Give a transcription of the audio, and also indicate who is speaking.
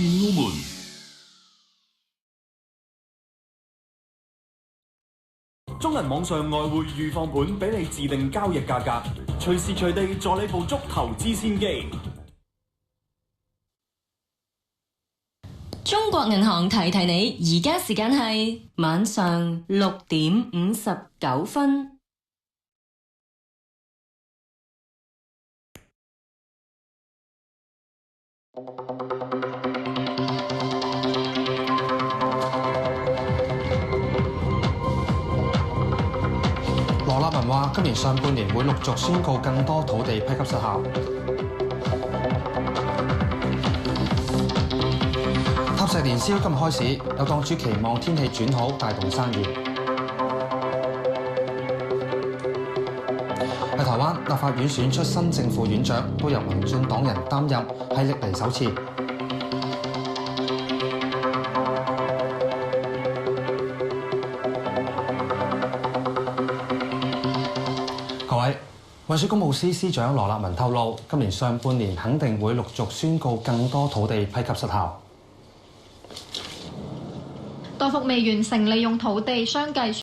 Speaker 1: 戰澳門。中銀網上外匯預放盤俾你自定交易價格，隨時隨地助你捕捉投資先機。
Speaker 2: 中國銀行提提你，而家時間係晚上6:59。
Speaker 3: 羅立文話：今年上半年會陸續宣告更多土地批給失效。塔石年宵今日開始，有檔主期望天氣轉好，帶動生意。喺台灣，立法院選出新正副院長，都由民進黨人擔任，係歷嚟首次。各位，運輸公務司司長羅立文透露，今年上半年肯定會陸續宣告更多土地批給失效。
Speaker 4: 多幅未完成利用土地相繼